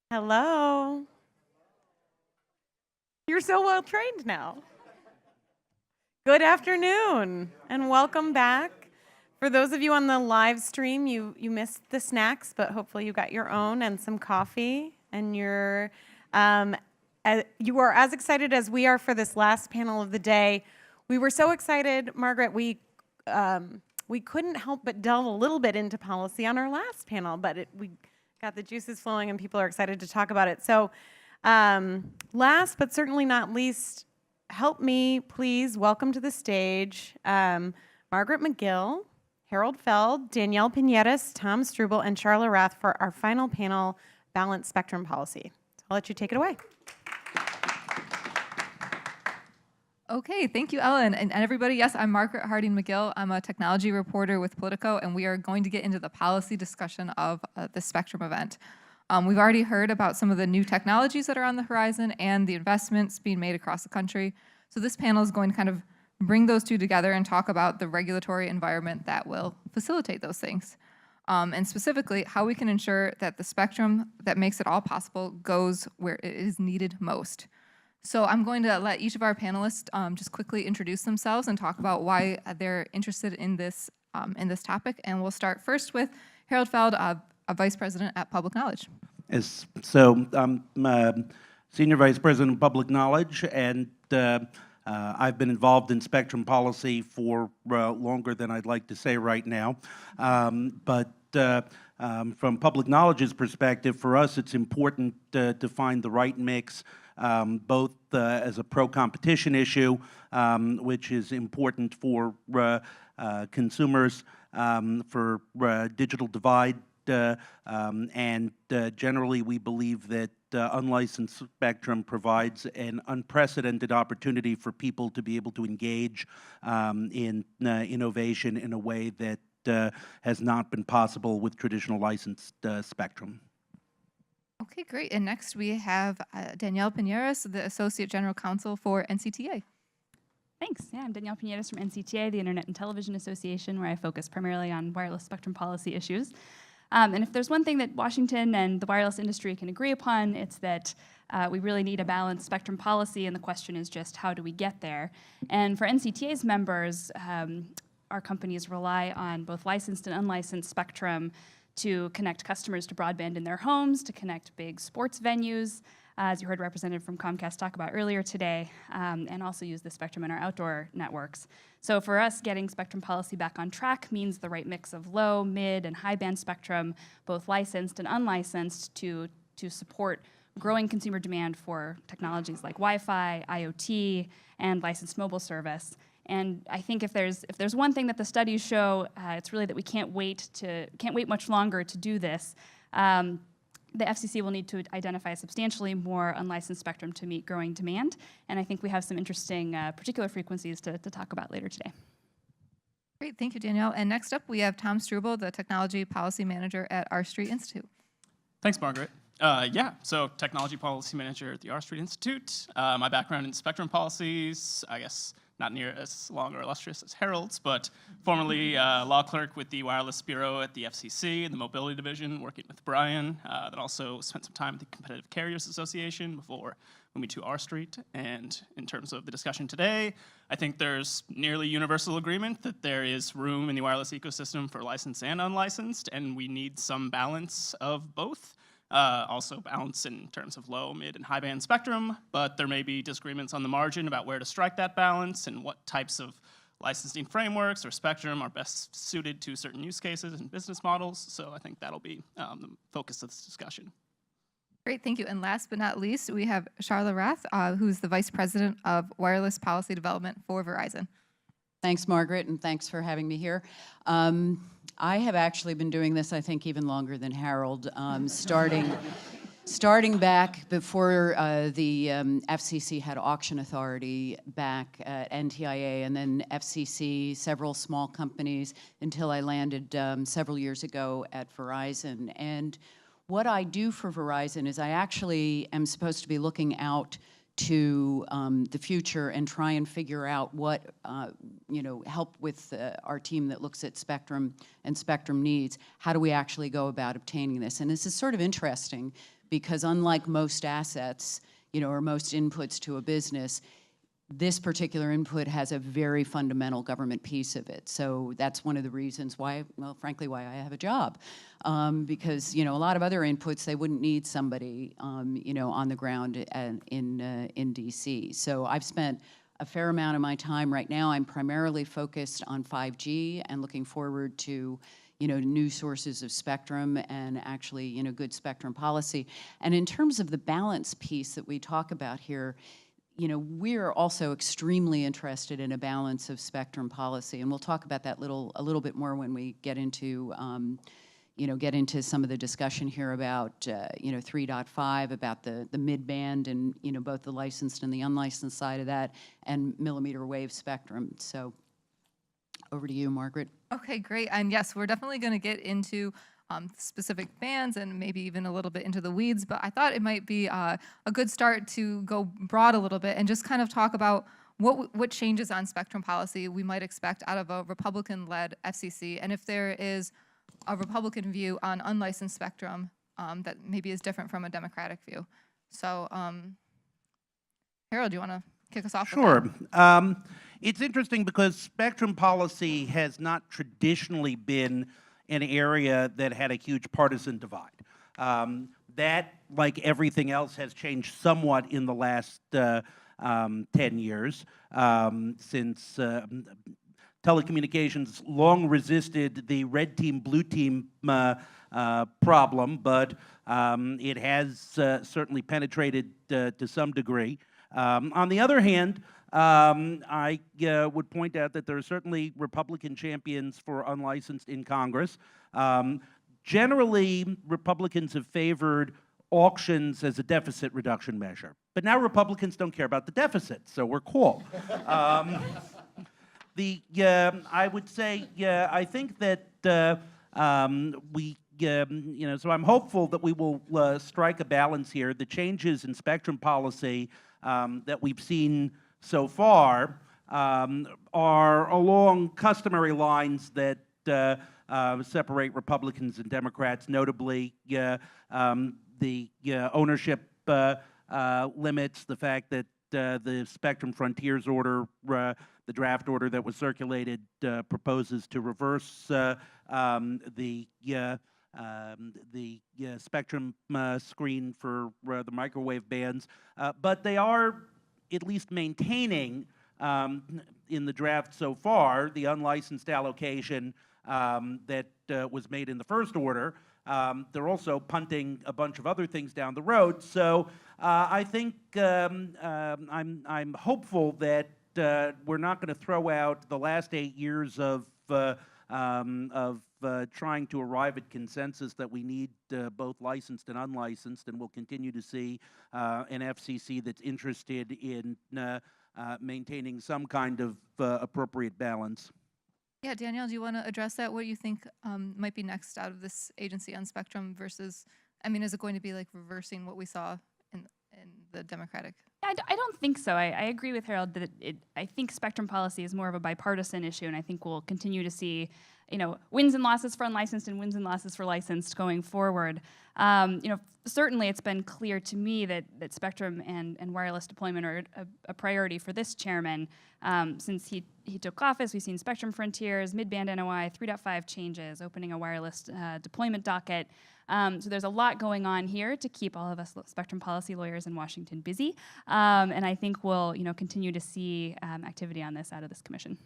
Hello. You're so well trained now. Good afternoon and welcome back. For those of you on the live stream, you missed the snacks, but hopefully you got your own and some coffee, and you are as excited as we are for this last panel of the day. We were so excited, Margaret. We couldn't help but delve a little bit into policy on our last panel, but we got the juices flowing and people are excited to talk about it. So last but certainly not least, help me please welcome to the stage Margaret McGill, Harold Feld, Danielle Pineras, Tom Struble, and Charla Rath for our final panel, Balanced Spectrum Policy. So I'll let you take it away. Okay, thank you, Ellen. And everybody, yes, I'm Margaret Harding McGill. I'm a technology reporter with Politico, and we are going to get into the policy discussion of the Spectrum event. We've already heard about some of the new technologies that are on the horizon and the investments being made across the country. So this panel is going to kind of bring those two together and talk about the regulatory environment that will facilitate those things. And specifically, how we can ensure that the spectrum that makes it all possible goes where it is needed most. So I'm going to let each of our panelists just quickly introduce themselves and talk about why they're interested in this topic. And we'll start first with Harold Feld, a vice president at Public Knowledge. Yes, so I'm senior vice president of Public Knowledge, and I've been involved in spectrum policy for longer than I'd like to say right now. But from Public Knowledge's perspective, for us, it's important to find the right mix, both as a pro-competition issue, which is important for consumers, for digital divide, and generally we believe that unlicensed spectrum provides an unprecedented opportunity for people to be able to engage in innovation in a way that has not been possible with traditional licensed spectrum. Okay, great. And next we have Danielle Pineras, the Associate General Counsel for NCTA. Thanks. Yeah, I'm Danielle Pineras from NCTA, the Internet and Television Association, where I focus primarily on wireless spectrum policy issues. And if there's one thing that Washington and the wireless industry can agree upon, it's that we really need a balanced spectrum policy, and the question is just how do we get there? And for NCTA's members, our companies rely on both licensed and unlicensed spectrum to connect customers to broadband in their homes, to connect big sports venues, as you heard representative from Comcast talk about earlier today, and also use the spectrum in our outdoor networks. So for us, getting spectrum policy back on track means the right mix of low, mid, and high band spectrum, both licensed and unlicensed, to support growing consumer demand for technologies like Wi-Fi, IoT, and licensed mobile service. And I think if there's one thing that the studies show, it's really that we can't wait much longer to do this. The FCC will need to identify substantially more unlicensed spectrum to meet growing demand, and I think we have some interesting particular frequencies to talk about later today. Great, thank you, Danielle. And next up, we have Tom Struble, the Technology Policy Manager at R Street Institute. Thanks, Margaret. So Technology Policy Manager at the R Street Institute. My background in spectrum policies, I guess not near as long or illustrious as Harold's, but formerly law clerk with the Wireless Bureau at the FCC in the Mobility Division, working with Brian. Then also spent some time at the Competitive Carriers Association before moving to R Street. And in terms of the discussion today, I think there's nearly universal agreement that there is room in the wireless ecosystem for licensed and unlicensed, and we need some balance of both. Also balance in terms of low, mid, and high band spectrum, but there may be disagreements on the margin about where to strike that balance and what types of licensing frameworks or spectrum are best suited to certain use cases and business models. So I think that'll be the focus of this discussion. Great, thank you. And last but not least, we have Charla Rath, who's the Vice President of Wireless Policy Development for Verizon. Thanks, Margaret, and thanks for having me here. I have actually been doing this, I think, even longer than Harold, starting back before the FCC had auction authority back at NTIA, and then FCC, several small companies, until I landed several years ago at Verizon. And what I do for Verizon is I actually am supposed to be looking out to the future and try and figure out what, help with our team that looks at spectrum and spectrum needs. How do we actually go about obtaining this? And this is sort of interesting because unlike most assets, or most inputs to a business, this particular input has a very fundamental government piece of it. So that's one of the reasons why, well, frankly, why I have a job. Because, a lot of other inputs, they wouldn't need somebody, on the ground in DC. So I've spent a fair amount of my time right now. I'm primarily focused on 5G and looking forward to new sources of spectrum and actually, good spectrum policy. And in terms of the balance piece that we talk about here, we're also extremely interested in a balance of spectrum policy, and we'll talk about that a little bit more when we get into, some of the discussion here about, 3.5, about the mid-band and, both the licensed and the unlicensed side of that, and millimeter wave spectrum. So over to you, Margaret. Okay, great. And yes, we're definitely going to get into specific bands and maybe even a little bit into the weeds, but I thought it might be a good start to go broad a little bit and just kind of talk about what changes on spectrum policy we might expect out of a Republican-led FCC, and if there is a Republican view on unlicensed spectrum that maybe is different from a Democratic view. So, Harold, do you want to kick us off? Sure. It's interesting because spectrum policy has not traditionally been an area that had a huge partisan divide. That, like everything else, has changed somewhat in the last 10 years, since telecommunications long resisted the red team, blue team problem, but it has certainly penetrated to some degree. On the other hand, I would point out that there are certainly Republican champions for unlicensed in Congress. Generally, Republicans have favored auctions as a deficit reduction measure. But now Republicans don't care about the deficit, so we're cool. I would say, I think that so I'm hopeful that we will strike a balance here. The changes in spectrum policy that we've seen so far are along customary lines that separate Republicans and Democrats, notably the ownership limits, the fact that the Spectrum Frontiers order, the draft order that was circulated, proposes to reverse the spectrum screen for the microwave bands, but they are at least maintaining in the draft so far the unlicensed allocation that was made in the first order. They're also punting a bunch of other things down the road. So I think I'm hopeful that we're not going to throw out the last 8 years of trying to arrive at consensus that we need both licensed and unlicensed, and we'll continue to see an FCC that's interested in maintaining some kind of appropriate balance. Yeah, Danielle, do you want to address that? What do you think might be next out of this agency on spectrum versus, I mean, is it going to be like reversing what we saw in the Democratic? I don't think so. I agree with Harold that I think spectrum policy is more of a bipartisan issue, and I think we'll continue to see, wins and losses for unlicensed and wins and losses for licensed going forward. Certainly it's been clear to me that spectrum and wireless deployment are a priority for this chairman. Since he took office, we've seen Spectrum Frontiers, mid-band NOI, 3.5 changes, opening a wireless deployment docket. So there's a lot going on here to keep all of us spectrum policy lawyers in Washington busy. And I think we'll continue to see activity on this out of this commission.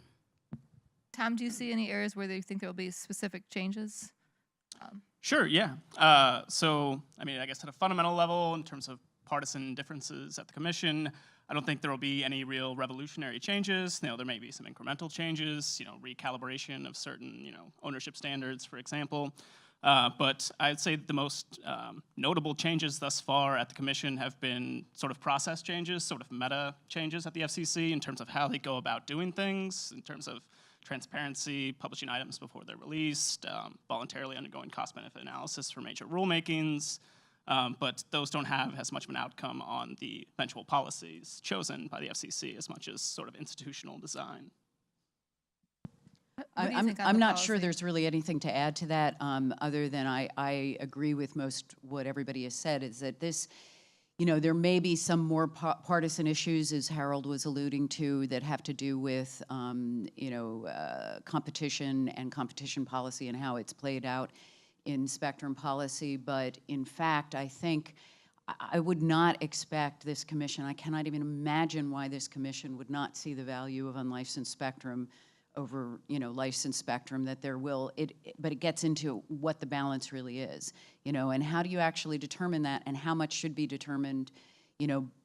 Tom, do you see any areas where you think there will be specific changes? Sure, yeah. So, I mean, I guess at a fundamental level, in terms of partisan differences at the commission, I don't think there will be any real revolutionary changes. There may be some incremental changes, recalibration of certain, ownership standards, for example. But I'd say the most notable changes thus far at the commission have been sort of process changes, sort of meta changes at the FCC in terms of how they go about doing things, in terms of transparency, publishing items before they're released, voluntarily undergoing cost-benefit analysis for major rulemakings, but those don't have as much of an outcome on the eventual policies chosen by the FCC as much as sort of institutional design. What do you I'm, think on I'm the not sure policy? there's really anything to add to that, other than I agree with most what everybody has said, is that this, you know, there may be some more partisan issues, as Harold was alluding to, that have to do with, competition and competition policy and how it's played out in spectrum policy. But in fact, I think I would not expect this commission, I cannot even imagine why this commission would not see the value of unlicensed spectrum over, licensed spectrum, that there will, but it gets into what the balance really is, and how do you actually determine that, and how much should be determined,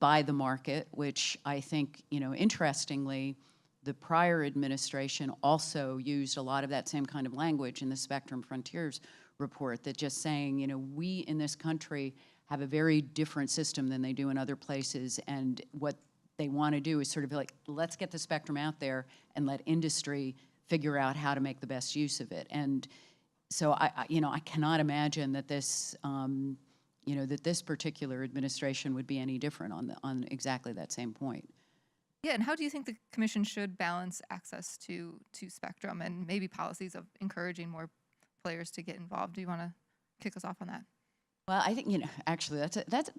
by the market, which I think, interestingly, the prior administration also used a lot of that same kind of language in the Spectrum Frontiers report, that just saying, we in this country have a very different system than they do in other places, and what they want to do is sort of like, let's get the spectrum out there and let industry figure out how to make the best use of it. And so I cannot imagine that this, that this particular administration would be any different on exactly that same point. Yeah, and how do you think the commission should balance access to spectrum and maybe policies of encouraging more players to get involved? Do you want to kick us off on that? Well, I think, actually,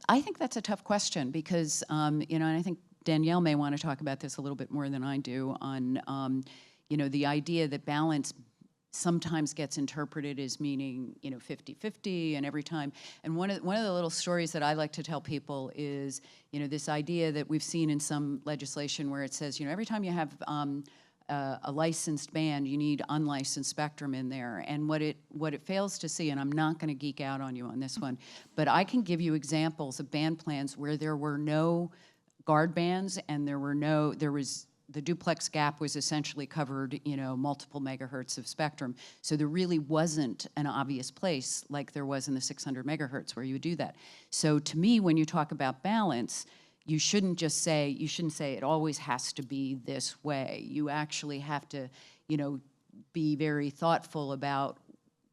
I think that's a tough question because, and I think Danielle may want to talk about this a little bit more than I do on, the idea that balance sometimes gets interpreted as meaning, 50-50 and every time. And one of the little stories that I like to tell people is, this idea that we've seen in some legislation where it says, every time you have a licensed band, you need unlicensed spectrum in there. And what it fails to see, and I'm not going to geek out on you on this one, but I can give you examples of band plans where there were no guard bands and the duplex gap was essentially covered, multiple megahertz of spectrum. So there really wasn't an obvious place like there was in the 600 megahertz where you would do that. So to me, when you talk about balance, you shouldn't say it always has to be this way. You actually have to, be very thoughtful about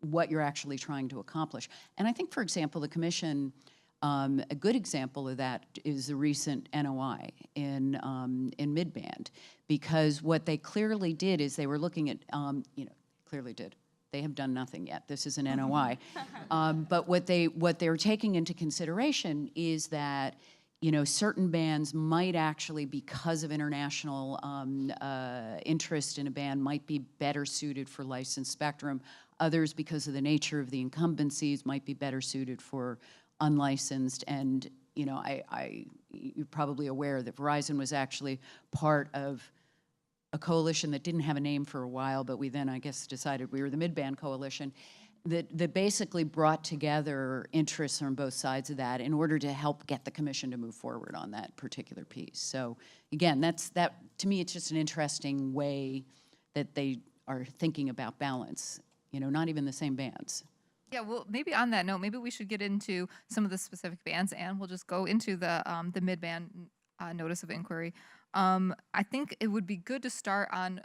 what you're actually trying to accomplish. And I think, for example, the commission, a good example of that is the recent NOI in midband, because what they clearly did is they were looking at, clearly did. They have done nothing yet. This is an NOI. But what they're taking into consideration is that, certain bands might actually, because of international interest in a band, might be better suited for licensed spectrum. Others, because of the nature of the incumbencies, might be better suited for unlicensed. And, you're probably aware that Verizon was actually part of a coalition that didn't have a name for a while, but we then, I guess, decided we were the Midband Coalition, that basically brought together interests on both sides of that in order to help get the commission to move forward on that particular piece. So again, that to me, it's just an interesting way that they are thinking about balance, not even the same bands. Yeah, well, maybe on that note, maybe we should get into some of the specific bands, and we'll just go into the midband notice of inquiry. I think it would be good to start on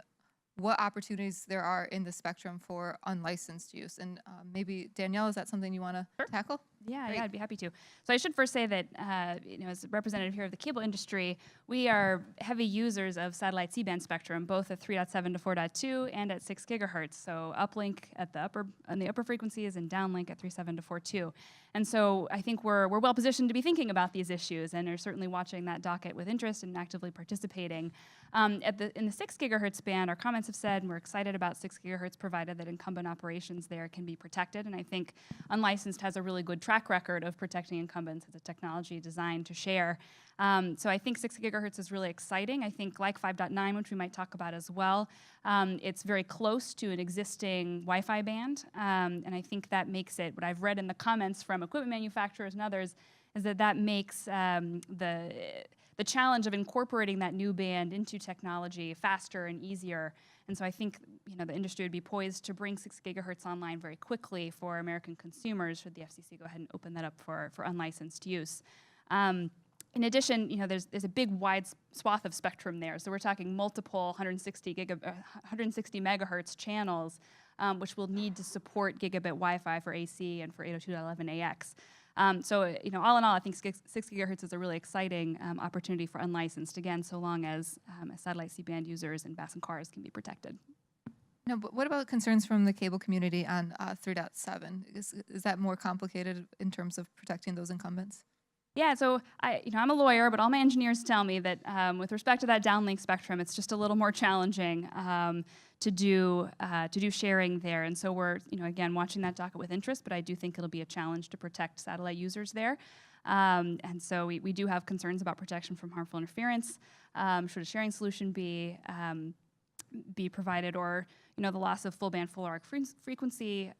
what opportunities there are in the spectrum for unlicensed use. And maybe, Danielle, is that something you want to tackle? Yeah, Great. I'd be happy to. So I should first say that, as a representative here of the cable industry, we are heavy users of satellite C-band spectrum, both at 3.7 to 4.2 and at 6 gigahertz. So uplink at the upper frequencies and downlink at 3.7 to 4.2. And so I think we're well positioned to be thinking about these issues and are certainly watching that docket with interest and actively participating. In the 6 gigahertz band, our comments have said, and we're excited about 6 gigahertz provided that incumbent operations there can be protected. And I think unlicensed has a really good track record of protecting incumbents. It's a technology designed to share. So I think 6 gigahertz is really exciting. I think like 5.9, which we might talk about as well, it's very close to an existing Wi-Fi band. And I think that makes it, what I've read in the comments from equipment manufacturers and others, is that makes the challenge of incorporating that new band into technology faster and easier. And so I think the industry would be poised to bring 6 gigahertz online very quickly for American consumers should the FCC go ahead and open that up for unlicensed use. In addition, there's a big wide swath of spectrum there. So we're talking multiple 160 megahertz channels, which will need to support gigabit Wi-Fi for AC and for 802.11ax. So, all in all, I think 6 gigahertz is a really exciting opportunity for unlicensed, again, so long as satellite C-band users and BAS and cars can be protected. No, but what about concerns from the cable community on 3.7? Is that more complicated in terms of protecting those incumbents? Yeah, so I'm a lawyer, but all my engineers tell me that with respect to that downlink spectrum, it's just a little more challenging to do sharing there. And so we're again watching that docket with interest, but I do think it'll be a challenge to protect satellite users there. And so we do have concerns about protection from harmful interference. Should a sharing solution be provided, or the loss of full band full arc frequency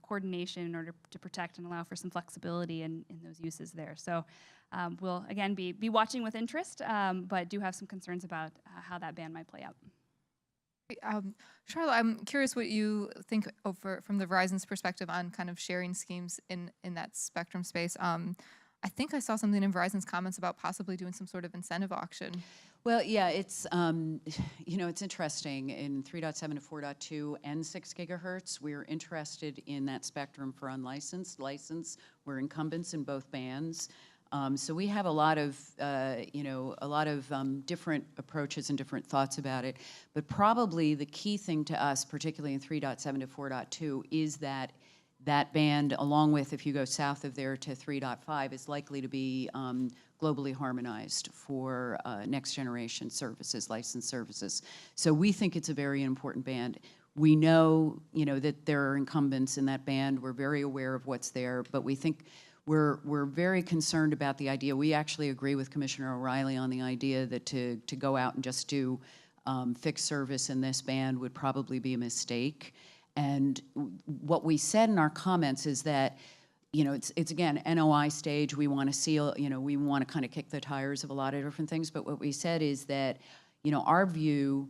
coordination in order to protect and allow for some flexibility in those uses there. So we'll again be watching with interest, but do have some concerns about how that band might play out. Charlotte, I'm curious what you think from the Verizon's perspective on kind of sharing schemes in that spectrum space. I think I saw something in Verizon's comments about possibly doing some sort of incentive auction. Well, yeah, it's it's interesting. In 3.7 to 4.2 and 6 gigahertz, we're interested in that spectrum for unlicensed, licensed. We're incumbents in both bands. So we have a lot of different approaches and different thoughts about it. But probably the key thing to us, particularly in 3.7 to 4.2, is that band, along with, if you go south of there to 3.5, is likely to be globally harmonized for next generation services, licensed services. So we think it's a very important band. We know, that there are incumbents in that band. We're very aware of what's there, but we think we're very concerned about the idea. We actually agree with Commissioner O'Reilly on the idea that to go out and just do fixed service in this band would probably be a mistake. And what we said in our comments is that, it's again, NOI stage. We want to seal, we want to kind of kick the tires of a lot of different things. But what we said is that, our view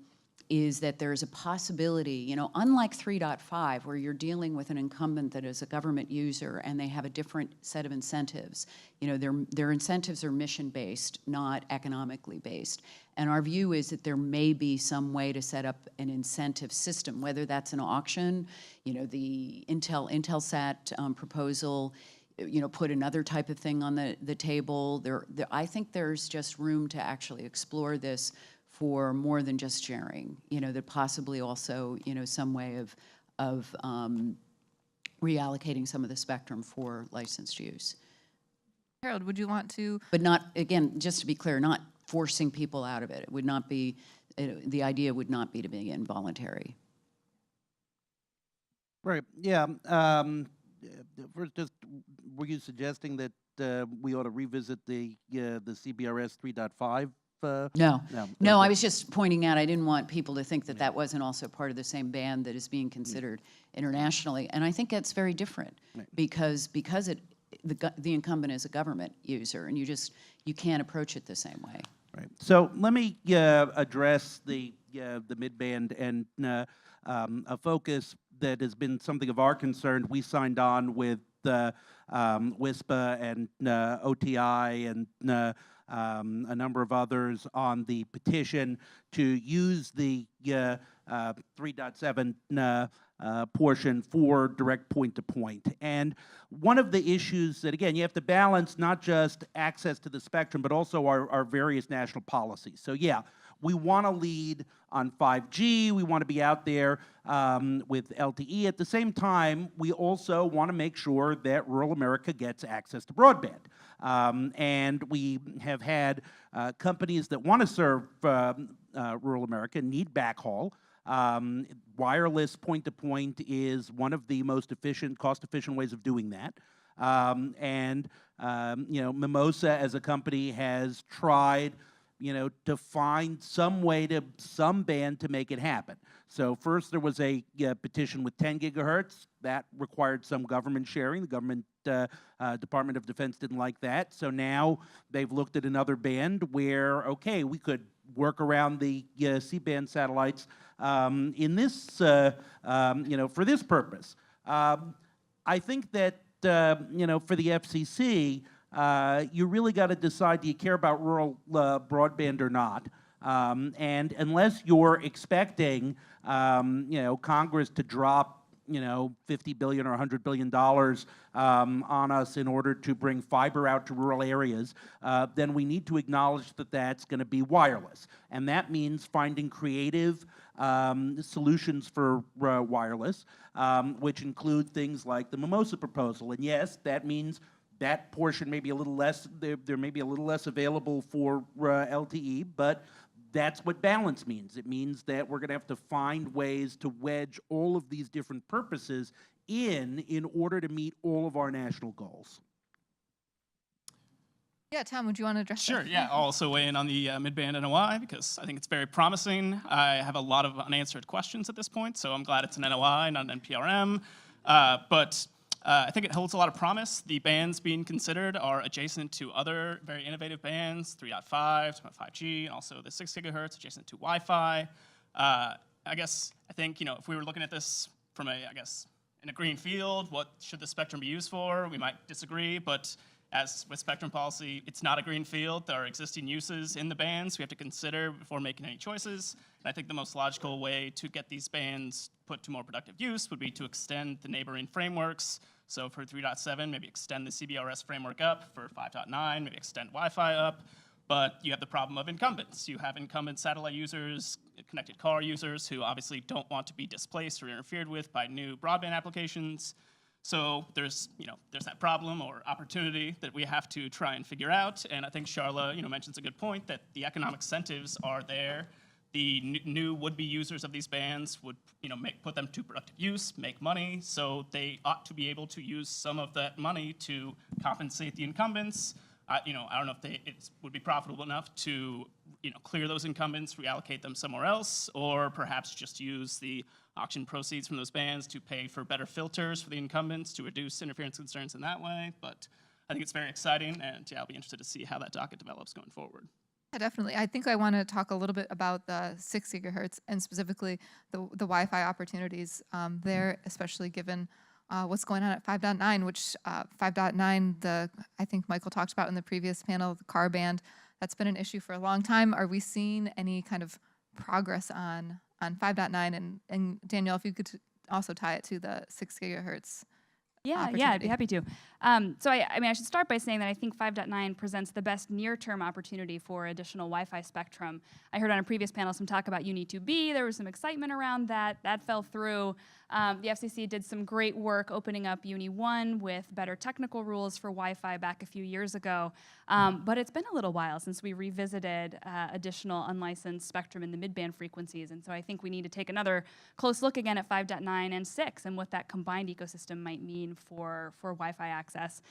is that there's a possibility, unlike 3.5, where you're dealing with an incumbent that is a government user and they have a different set of incentives. Their incentives are mission-based, not economically based. And our view is that there may be some way to set up an incentive system, whether that's an auction, the Intelsat proposal, put another type of thing on the table. I think there's just room to actually explore this for more than just sharing, that possibly also, some way of reallocating some of the spectrum for licensed use. Harold, would you want to? But not, again, just to be clear, not forcing people out of it. It would not be, the idea would not be to be involuntary. Right, yeah. First, just, were you suggesting that we ought to revisit the CBRS 3.5? No, Okay. I was just pointing out, I didn't want people to think that that wasn't also part of the same band that is being considered internationally. And I think that's very different because the incumbent is a government user, and you can't approach it the same way. Right. So let me address the mid-band and a focus that has been something of our concern. We signed on with WISPA and OTI and a number of others on the petition to use the 3.7 portion for direct point-to-point. And one of the issues that, again, you have to balance not just access to the spectrum, but also our various national policies. So yeah, we want to lead on 5G. We want to be out there with LTE. At the same time, we also want to make sure that rural America gets access to broadband. And we have had companies that want to serve rural America need backhaul. Wireless point-to-point is one of the most efficient, cost-efficient ways of doing that. Mimosa as a company has tried, to find some band to make it happen. So first there was a petition with 10 gigahertz. That required some government sharing. The government Department of Defense didn't like that. So now they've looked at another band where, okay, we could work around the C-band satellites in this, for this purpose. I think that, for the FCC, you really got to decide, do you care about rural broadband or not? And unless you're expecting, Congress to drop $50 billion or $100 billion on us in order to bring fiber out to rural areas, then we need to acknowledge that that's going to be wireless. And that means finding creative solutions for wireless, which include things like the Mimosa proposal. And yes, that means that portion may be a little less, there may be a little less available for LTE, but that's what balance means. It means that we're going to have to find ways to wedge all of these different purposes in order to meet all of our national goals. Yeah, Tom, would you want to address Sure, that? yeah. I'll also weigh in on the mid-band NOI because I think it's very promising. I have a lot of unanswered questions at this point, so I'm glad it's an NOI, not an NPRM. But I think it holds a lot of promise. The bands being considered are adjacent to other very innovative bands, 3.5, 5G, and also the 6 gigahertz adjacent to Wi-Fi. I think, if we were looking at this from in a green field, what should the spectrum be used for? We might disagree, but as with spectrum policy, it's not a green field. There are existing uses in the bands we have to consider before making any choices. And I think the most logical way to get these bands put to more productive use would be to extend the neighboring frameworks. So for 3.7, maybe extend the CBRS framework up. For 5.9, maybe extend Wi-Fi up. But you have the problem of incumbents. You have incumbent satellite users, connected car users who obviously don't want to be displaced or interfered with by new broadband applications. So there's that problem or opportunity that we have to try and figure out. And I think Sharla, mentions a good point that the economic incentives are there. The new would-be users of these bands would, put them to productive use, make money. So they ought to be able to use some of that money to compensate the incumbents. I don't know if it would be profitable enough to, clear those incumbents, reallocate them somewhere else, or perhaps just use the auction proceeds from those bands to pay for better filters for the incumbents to reduce interference concerns in that way. But I think it's very exciting, and I'll be interested to see how that docket develops going forward. Yeah, definitely. I think I want to talk a little bit about the 6 gigahertz and specifically the Wi-Fi opportunities there, especially given what's going on at 5.9, which 5.9, I think Michael talked about in the previous panel, the car band, that's been an issue for a long time. Are we seeing any kind of progress on 5.9? And Danielle, if you could also tie it to the 6 gigahertz. Yeah, I'd be happy to. So I should start by saying that I think 5.9 presents the best near-term opportunity for additional Wi-Fi spectrum. I heard on a previous panel some talk about Uni 2B. There was some excitement around that. That fell through. The FCC did some great work opening up Uni 1 with better technical rules for Wi-Fi back a few years ago. But it's been a little while since we revisited additional unlicensed spectrum in the mid-band frequencies. And so I think we need to take another close look again at 5.9 and 6 and what that combined ecosystem might mean for Wi-Fi access,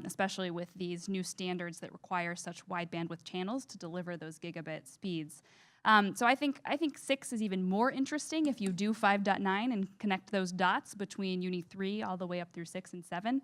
especially with these new standards that require such wide bandwidth channels to deliver those gigabit speeds. So I think 6 is even more interesting if you do 5.9 and connect those dots between Uni 3 all the way up through 6 and 7.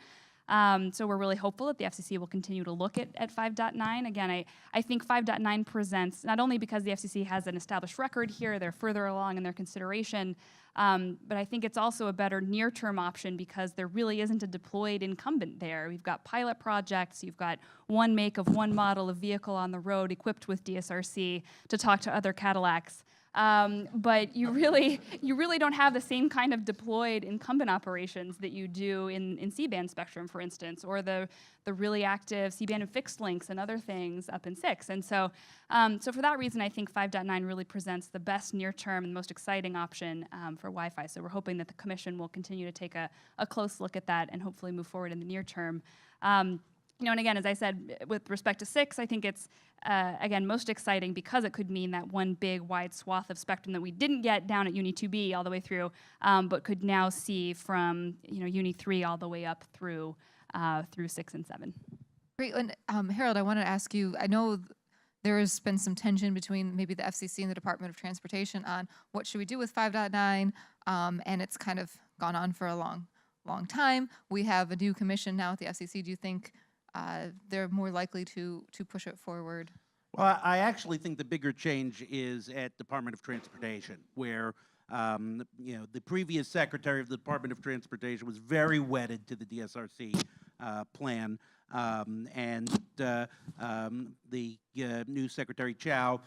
So we're really hopeful that the FCC will continue to look at 5.9. Again, I think 5.9 presents, not only because the FCC has an established record here, they're further along in their consideration, but I think it's also a better near-term option because there really isn't a deployed incumbent there. We've got pilot projects, you've got one make of one model of vehicle on the road equipped with DSRC to talk to other Cadillacs. But you really don't have the same kind of deployed incumbent operations that you do in C-band spectrum, for instance, or the really active C-band and fixed links and other things up in 6. And so for that reason, I think 5.9 really presents the best near-term and most exciting option for Wi-Fi. So we're hoping that the Commission will continue to take a close look at that and hopefully move forward in the near term. And again, as I said, with respect to 6, I think it's, again, most exciting because it could mean that one big wide swath of spectrum that we didn't get down at Uni 2B all the way through, but could now see from Uni 3 all the way up through 6 and 7. Great. And Harold, I wanted to ask you, I know there has been some tension between maybe the FCC and the Department of Transportation on what should we do with 5.9, and it's kind of gone on for a long time. We have a new commission now at the FCC. Do you think they're more likely to push it forward? Well, I actually think the bigger change is at Department of Transportation, where the previous secretary of the Department of Transportation was very wedded to the DSRC plan, and the new Secretary Chow,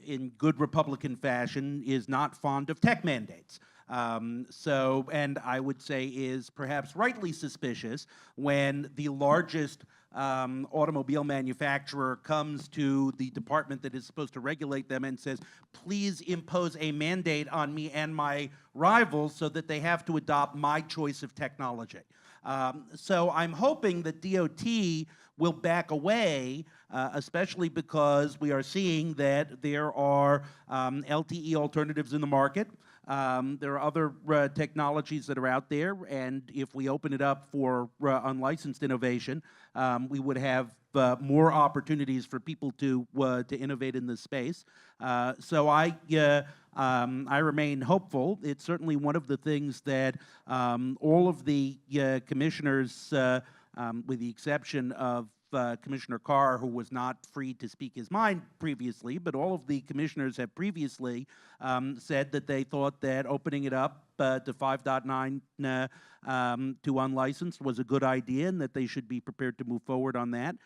in good Republican fashion, is not fond of tech mandates. And I would say is perhaps rightly suspicious when the largest automobile manufacturer comes to the department that is supposed to regulate them and says, please impose a mandate on me and my rivals so that they have to adopt my choice of technology. So I'm hoping that DOT will back away, especially because we are seeing that there are LTE alternatives in the market. There are other technologies that are out there, and if we open it up for unlicensed innovation, we would have more opportunities for people to innovate in this space. So I remain hopeful. It's certainly one of the things that all of the commissioners, with the exception of Commissioner Carr, who was not free to speak his mind previously, but all of the commissioners have previously said that they thought that opening it up to 5.9 to unlicensed was a good idea and that they should be prepared to move forward on that.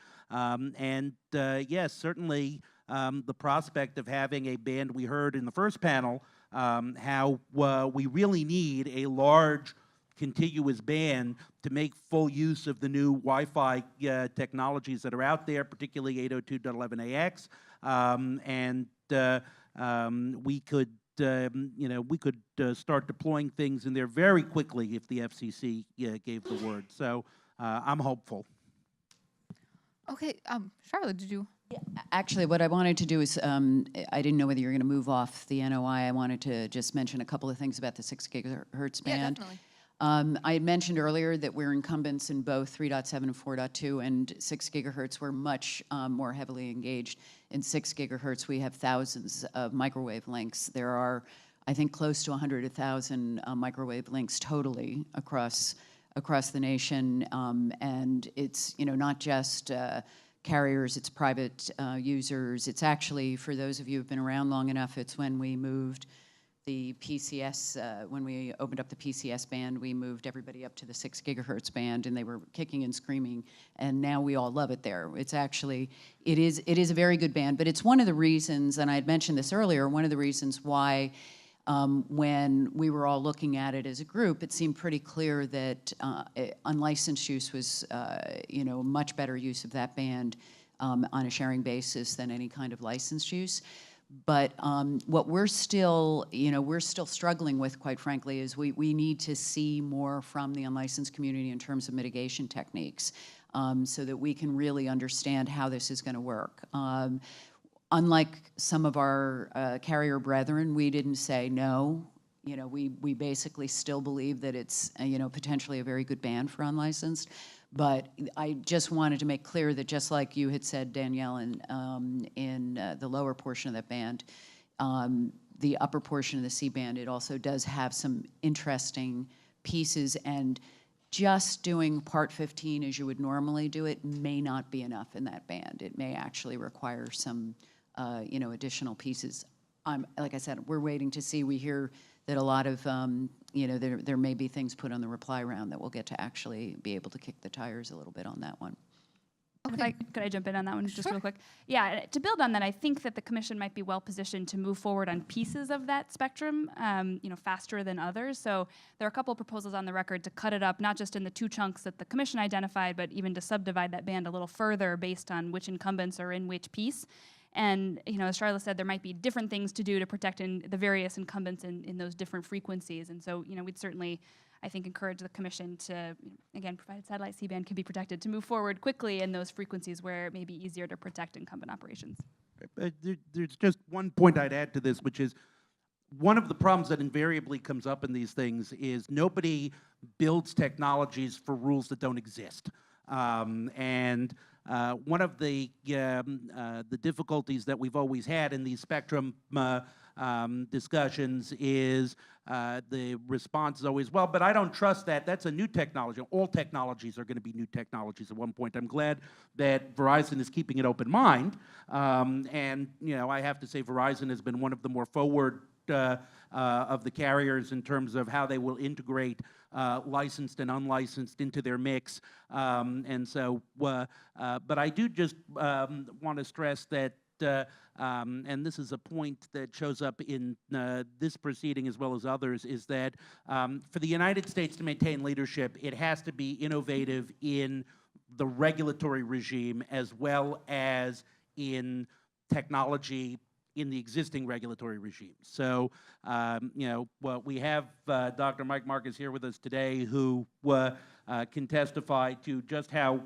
Yes, certainly the prospect of having a band, we heard in the first panel how we really need a large contiguous band to make full use of the new Wi-Fi technologies that are out there, particularly 802.11ax, we could, start deploying things in there very quickly if the FCC gave the word. So I'm hopeful. Okay, Charlotte, did you? Actually, what I wanted to do is, I didn't know whether you were going to move off the NOI. I wanted to just mention a couple of things about the 6 gigahertz band. Yeah, definitely. I had mentioned earlier that we're incumbents in both 3.7 and 4.2, and 6 gigahertz. We're much more heavily engaged in 6 gigahertz. We have thousands of microwave links. There are, I think, close to 100,000 microwave links totally across the nation, and it's not just carriers, it's private users. It's actually, for those of you who've been around long enough, it's when we moved the PCS, when we opened up the PCS band, we moved everybody up to the 6 gigahertz band, and they were kicking and screaming, and now we all love it there. It's actually, it is a very good band, but it's one of the reasons, and I had mentioned this earlier, one of the reasons why when we were all looking at it as a group, it seemed pretty clear that unlicensed use was, much better use of that band on a sharing basis than any kind of licensed use. But what we're still struggling with, quite frankly, is we need to see more from the unlicensed community in terms of mitigation techniques, so that we can really understand how this is going to work. Unlike some of our carrier brethren, we didn't say no. We basically still believe that it's potentially a very good band for unlicensed. But I just wanted to make clear that, just like you had said, Danielle, in the lower portion of that band, the upper portion of the C-band, it also does have some interesting pieces, and just doing part 15 as you would normally do it may not be enough in that band. It may actually require some additional pieces. Like I said, we're waiting to see. We hear that a lot of, there may be things put on the reply round that we'll get to actually be able to kick the tires a little bit on that one. Okay. Could I jump in on that one just real quick? Yeah, to build on that, I think that the commission might be well positioned to move forward on pieces of that spectrum, faster than others. So there are a couple of proposals on the record to cut it up, not just in the 2 chunks that the commission identified, but even to subdivide that band a little further based on which incumbents are in which piece. And as Charlotte said, there might be different things to do to protect the various incumbents in those different frequencies. And so, we'd certainly, I think, encourage the commission to, again, provided satellite C-band can be protected, to move forward quickly in those frequencies where it may be easier to protect incumbent operations. There's just one point I'd add to this, which is one of the problems that invariably comes up in these things is nobody builds technologies for rules that don't exist. One of the difficulties that we've always had in these spectrum discussions is the response is always, well, but I don't trust that. That's a new technology. All technologies are going to be new technologies at one point. I'm glad that Verizon is keeping an open mind. I have to say Verizon has been one of the more forward of the carriers in terms of how they will integrate licensed and unlicensed into their mix. But I do just want to stress that and this is a point that shows up in this proceeding as well as others, is that for the United States to maintain leadership, it has to be innovative in the regulatory regime as well as in technology in the existing regulatory regime. So, well, we have Dr. Mike Marcus here with us today, who can testify to just how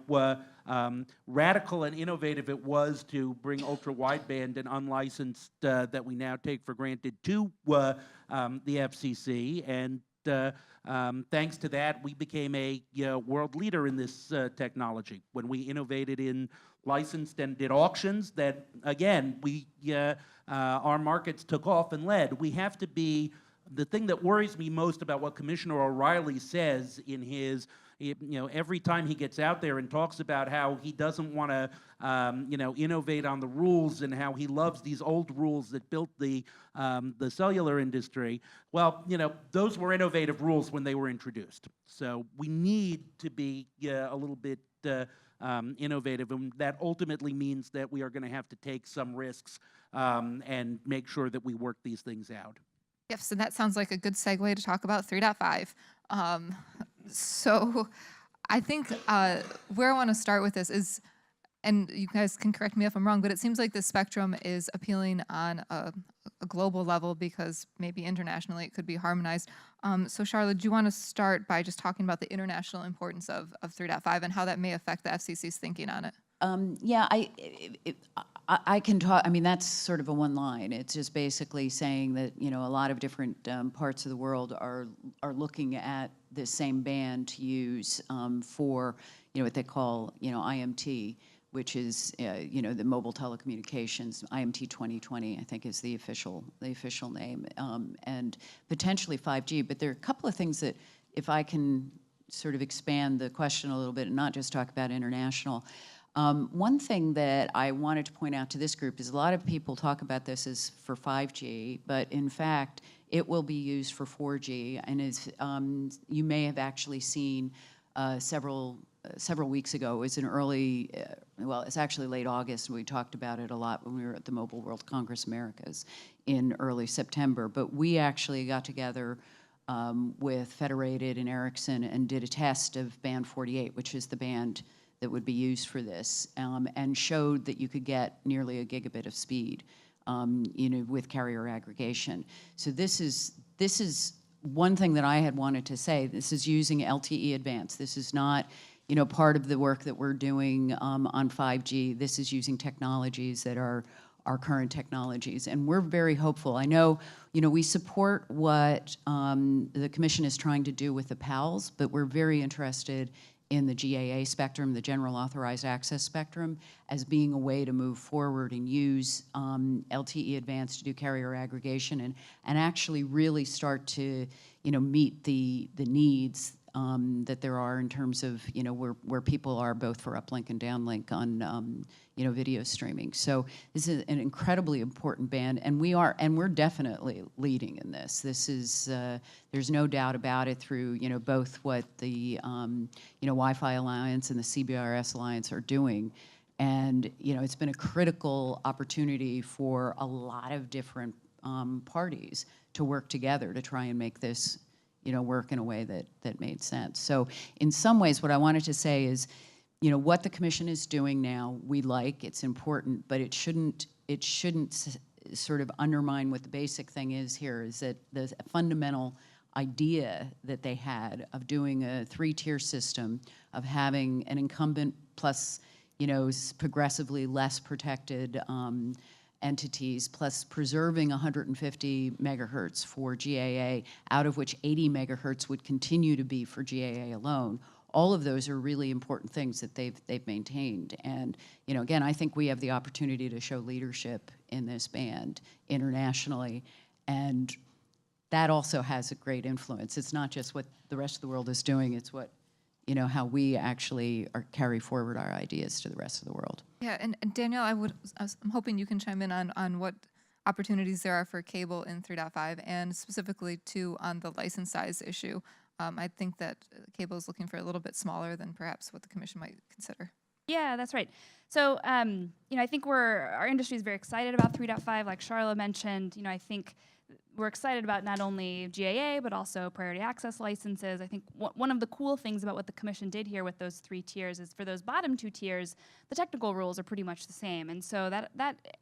radical and innovative it was to bring ultra-wideband and unlicensed that we now take for granted to the FCC. And thanks to that, we became a world leader in this technology. When we innovated in licensed and did auctions, that again, our markets took off and led. We have to be, the thing that worries me most about what Commissioner O'Reilly says in his, every time he gets out there and talks about how he doesn't want to, innovate on the rules and how he loves these old rules that built the cellular industry. Well, those were innovative rules when they were introduced. So we need to be a little bit innovative, and that ultimately means that we are going to have to take some risks and make sure that we work these things out. Yes, and that sounds like a good segue to talk about 3.5. So I think where I want to start with this is, and you guys can correct me if I'm wrong, but it seems like the spectrum is appealing on a global level because maybe internationally it could be harmonized. So Charlotte, do you want to start by just talking about the international importance of 3.5 and how that may affect the FCC's thinking on it? Yeah, I can talk. I mean, that's sort of a one line. It's just basically saying that a lot of different parts of the world are looking at the same band to use for what they call IMT, which is the mobile telecommunications. IMT 2020, I think, is the official name, and potentially 5G. But there are a couple of things that, if I can sort of expand the question a little bit and not just talk about international. One thing that I wanted to point out to this group is a lot of people talk about this as for 5G, but in fact, it will be used for 4G. And as you may have actually seen several weeks ago, it was in early, well, it's actually late August, and we talked about it a lot when we were at the Mobile World Congress Americas in early September. But we actually got together with Federated and Ericsson and did a test of band 48, which is the band that would be used for this, and showed that you could get nearly a gigabit of speed, with carrier aggregation. So this is one thing that I had wanted to say. This is using LTE Advanced. This is not, part of the work that we're doing on 5G. This is using technologies that are our current technologies, and we're very hopeful. I know, we support what the Commission is trying to do with the PALs, but we're very interested in the GAA spectrum, the General Authorized Access spectrum, as being a way to move forward and use LTE Advanced to do carrier aggregation and actually really start to, meet the needs that there are in terms of, where people are both for uplink and downlink on, video streaming. So this is an incredibly important band, and we're definitely leading in this. This is, there's no doubt about it through, both what the, Wi-Fi Alliance and the CBRS Alliance are doing. And, it's been a critical opportunity for a lot of different parties to work together to try and make this work in a way that made sense. So in some ways, what I wanted to say is, what the Commission is doing now, we like, it's important, but it shouldn't sort of undermine what the basic thing is here, is that the fundamental idea that they had of doing a 3-tier system, of having an incumbent plus, progressively less protected entities, plus preserving 150 megahertz for GAA, out of which 80 megahertz would continue to be for GAA alone. All of those are really important things that they've maintained. And, again, I think we have the opportunity to show leadership in this band internationally. And that also has a great influence. It's not just what the rest of the world is doing, it's what, how we actually carry forward our ideas to the rest of the world. Yeah, and Danielle, I'm hoping you can chime in on what opportunities there are for cable in 3.5, and specifically too on the license size issue. I think that cable is looking for a little bit smaller than perhaps what the Commission might consider. Yeah, that's right. So, I think our industry is very excited about 3.5, like Charla mentioned. I think we're excited about not only GAA, but also priority access licenses. I think one of the cool things about what the commission did here with those 3 tiers is for those bottom 2 tiers, the technical rules are pretty much the same. And so that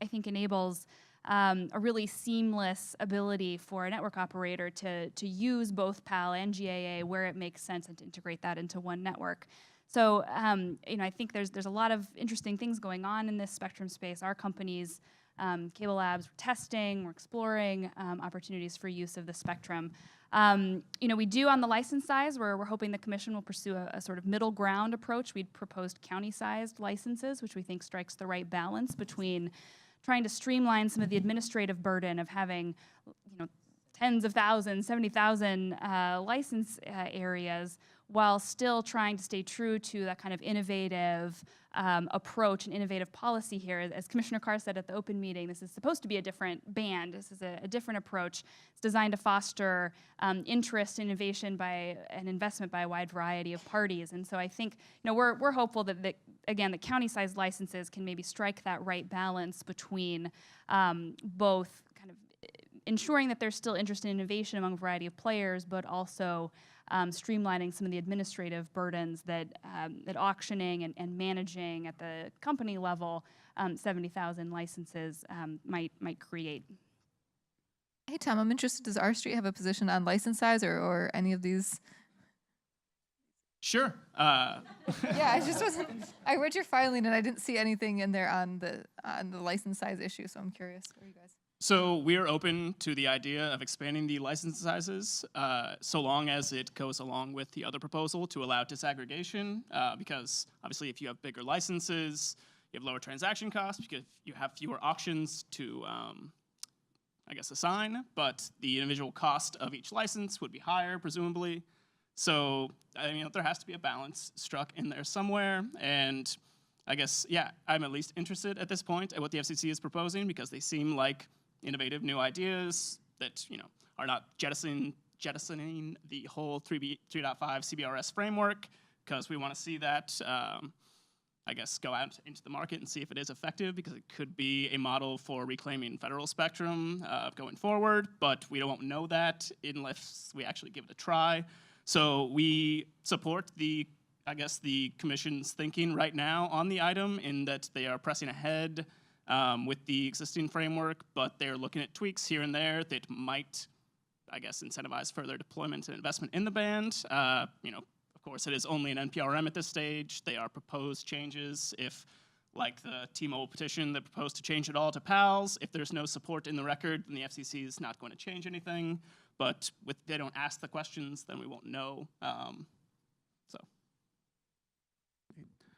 I think enables a really seamless ability for a network operator to use both PAL and GAA where it makes sense and to integrate that into one network. So, I think there's a lot of interesting things going on in this spectrum space. Our companies, Cable Labs, we're testing, we're exploring opportunities for use of the spectrum. We do on the license size, we're hoping the commission will pursue a sort of middle ground approach. We'd proposed county-sized licenses, which we think strikes the right balance between trying to streamline some of the administrative burden of having, tens of thousands, 70,000 license areas, while still trying to stay true to that kind of innovative approach and innovative policy here. As Commissioner Carr said at the open meeting, this is supposed to be a different band. This is a different approach. It's designed to foster interest, innovation and investment by a wide variety of parties. And so I think we're hopeful that again, the county-sized licenses can maybe strike that right balance between both kind of ensuring that there's still interest in innovation among a variety of players, but also streamlining some of the administrative burdens that auctioning and managing at the company level 70,000 licenses might create. Hey, Tom, I'm interested, does R Street have a position on license size or any of these? Sure. Yeah, I just wasn't, I read your filing and I didn't see anything in there on the license size issue, so I'm curious. What are you guys? So we are open to the idea of expanding the license sizes so long as it goes along with the other proposal to allow disaggregation, because obviously if you have bigger licenses, you have lower transaction costs because you have fewer auctions to, assign, but the individual cost of each license would be higher, presumably. So, there has to be a balance struck in there somewhere, and I guess, yeah, I'm at least interested at this point at what the FCC is proposing because they seem like innovative new ideas that are not jettisoning the whole 3.5 CBRS framework, because we want to see that go out into the market and see if it is effective, because it could be a model for reclaiming federal spectrum going forward, but we won't know that unless we actually give it a try. So we support the commission's thinking right now on the item in that they are pressing ahead with the existing framework, but they're looking at tweaks here and there that might, incentivize further deployment and investment in the band. Of course, it is only an NPRM at this stage. They are proposed changes. If, like the T-Mobile petition that proposed to change it all to PALs, if there's no support in the record, then the FCC is not going to change anything. But if they don't ask the questions, then we won't know.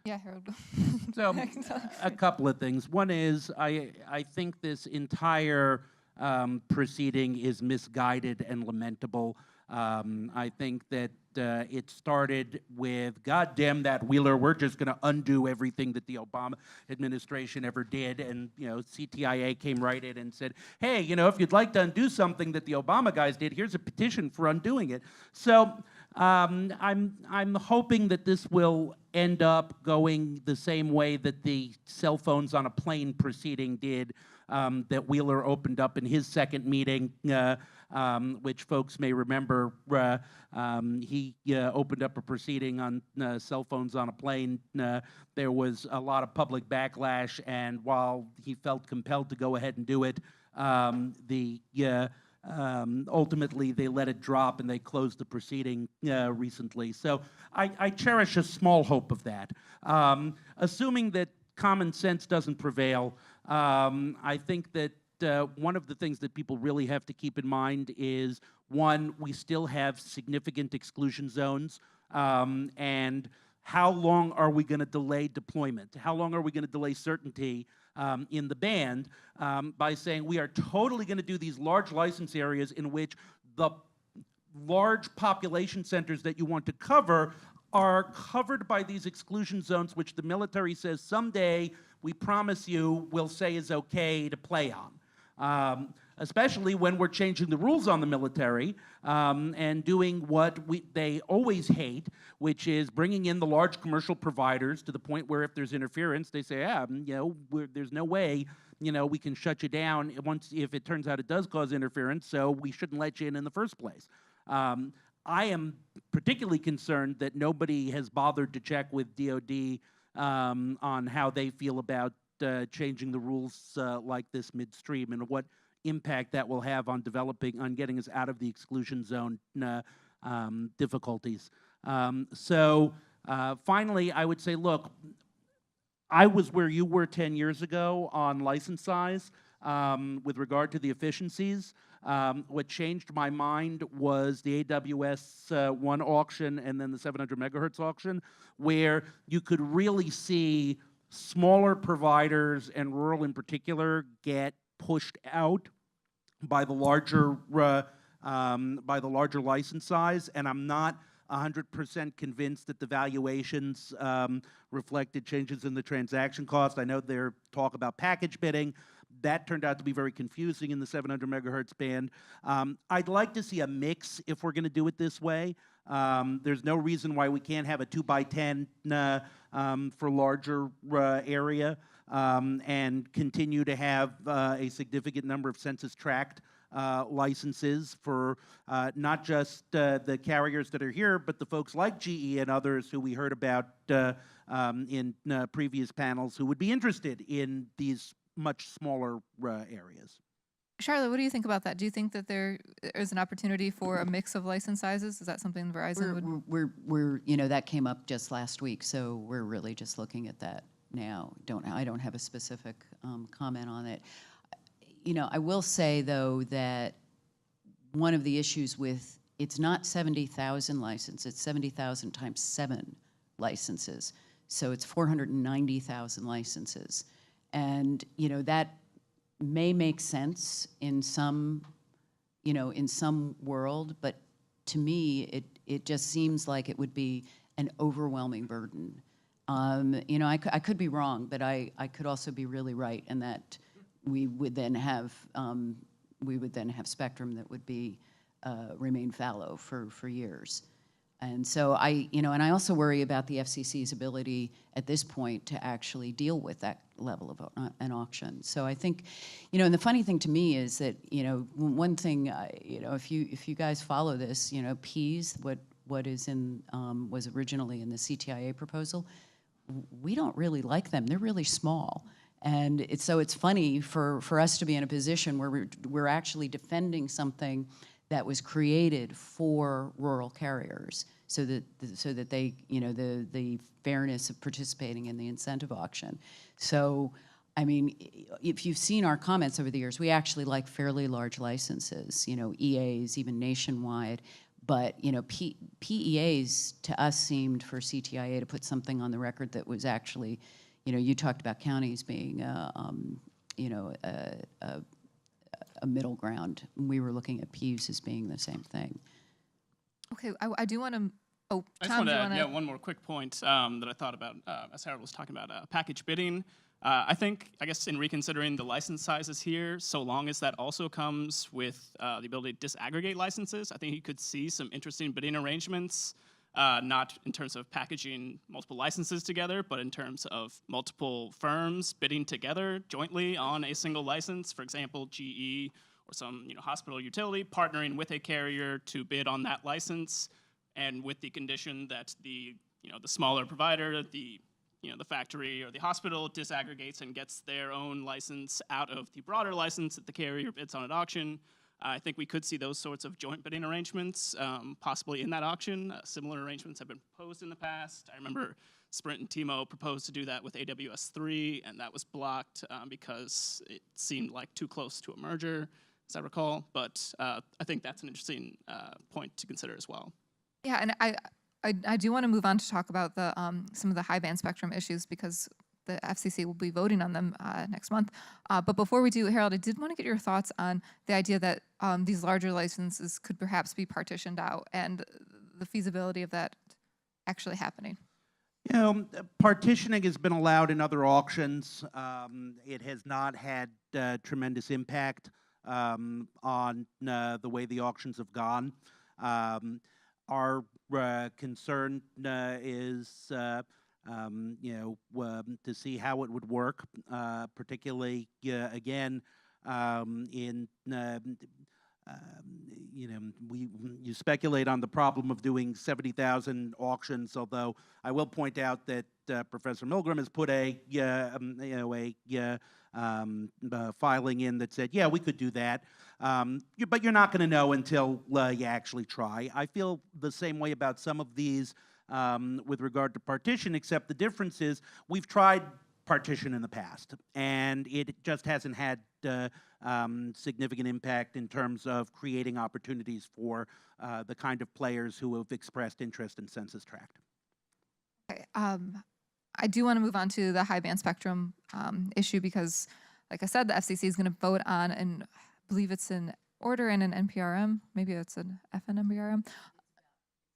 Yeah, Harold. So, a couple of things. One is, I think this entire proceeding is misguided and lamentable. I think that it started with, God damn that Wheeler, we're just going to undo everything that the Obama administration ever did. And, CTIA came right in and said, hey, if you'd like to undo something that the Obama guys did, here's a petition for undoing it. So I'm hoping that this will end up going the same way that the cell phones on a plane proceeding did, that Wheeler opened up in his second meeting, which folks may remember. He opened up a proceeding on cell phones on a plane. There was a lot of public backlash, and while he felt compelled to go ahead and do it, ultimately they let it drop and they closed the proceeding recently. So I cherish a small hope of that. Assuming that common sense doesn't prevail, I think that one of the things that people really have to keep in mind is, one, we still have significant exclusion zones, and how long are we going to delay deployment? How long are we going to delay certainty in the band by saying we are totally going to do these large license areas in which the large population centers that you want to cover are covered by these exclusion zones, which the military says someday, we promise you, we'll say is okay to play on. especially when we're changing the rules on the military and doing what they always hate, which is bringing in the large commercial providers to the point where if there's interference, they say, there's no way, we can shut you down if it turns out it does cause interference, so we shouldn't let you in the first place. I am particularly concerned that nobody has bothered to check with DoD on how they feel about changing the rules like this midstream and what impact that will have on getting us out of the exclusion zone difficulties. Finally, I would say, look, I was where you were 10 years ago on license size with regard to the efficiencies. What changed my mind was the AWS one auction and then the 700 megahertz auction, where you could really see smaller providers and rural in particular get pushed out by the larger license size, and I'm not 100% convinced that the valuations reflected changes in the transaction cost. I know there's talk about package bidding. That turned out to be very confusing in the 700 megahertz band. I'd like to see a mix if we're going to do it this way. There's no reason why we can't have a 2x10 for larger area and continue to have a significant number of census-tracked licenses for not just the carriers that are here, but the folks like GE and others who we heard about in previous panels who would be interested in these much smaller areas. Charlotte, what do you think about that? Do you think that there is an opportunity for a mix of license sizes? Is that something Verizon would? We're that came up just last week, so we're really just looking at that now. I don't have a specific comment on it. I will say though that one of the issues with it's not 70,000 licenses, it's 70,000 times 7 licenses, so it's 490,000 licenses, and that may make sense in some world, but to me, it just seems like it would be an overwhelming burden. I could be wrong, but I could also be really right in that we would then have spectrum that would be remain fallow for years. And so I also worry about the FCC's ability at this point to actually deal with that level of an auction. So I think, and the funny thing to me is that, one thing, if you guys follow this, PEAS, what is in, was originally in the CTIA proposal, we don't really like them. They're really small. And it's funny for us to be in a position where we're actually defending something that was created for rural carriers, so that they, the fairness of participating in the incentive auction. So, I mean, if you've seen our comments over the years, we actually like fairly large licenses, EAs, even nationwide. But, PEAs to us seemed for CTIA to put something on the record that was actually, you talked about counties being, a middle ground. We were looking at PEAs as being the same thing. Okay, I do want to. Oh, I just Tom, want do to you add want to? one more quick point that I thought about as Harold was talking about package bidding. I guess in reconsidering the license sizes here, so long as that also comes with the ability to disaggregate licenses, I think you could see some interesting bidding arrangements, not in terms of packaging multiple licenses together, but in terms of multiple firms bidding together jointly on a single license. For example, GE or some hospital utility partnering with a carrier to bid on that license, and with the condition that the smaller provider, the factory or the hospital disaggregates and gets their own license out of the broader license that the carrier bids on at auction. I think we could see those sorts of joint bidding arrangements possibly in that auction. Similar arrangements have been proposed in the past. I remember Sprint and T-Mo proposed to do that with AWS3, and that was blocked because it seemed like too close to a merger, as I recall. But I think that's an interesting point to consider as well. Yeah, and I do want to move on to talk about the some of the high band spectrum issues because the FCC will be voting on them next month. But before we do, Harold, I did want to get your thoughts on the idea that these larger licenses could perhaps be partitioned out and the feasibility of that actually happening. Partitioning has been allowed in other auctions. It has not had tremendous impact on the way the auctions have gone. Our concern is, to see how it would work, particularly, again, in you speculate on the problem of doing 70,000 auctions, although I will point out that Professor Milgram has put a filing in that said, yeah, we could do that, but you're not going to know until you actually try. I feel the same way about some of these with regard to partition, except the difference is we've tried partition in the past, and it just hasn't had significant impact in terms of creating opportunities for the kind of players who have expressed interest in census tract. Okay, I do want to move on to the high band spectrum issue because, like I said, the FCC is going to vote on, and I believe it's an order and an NPRM. Maybe it's an FNMPRM.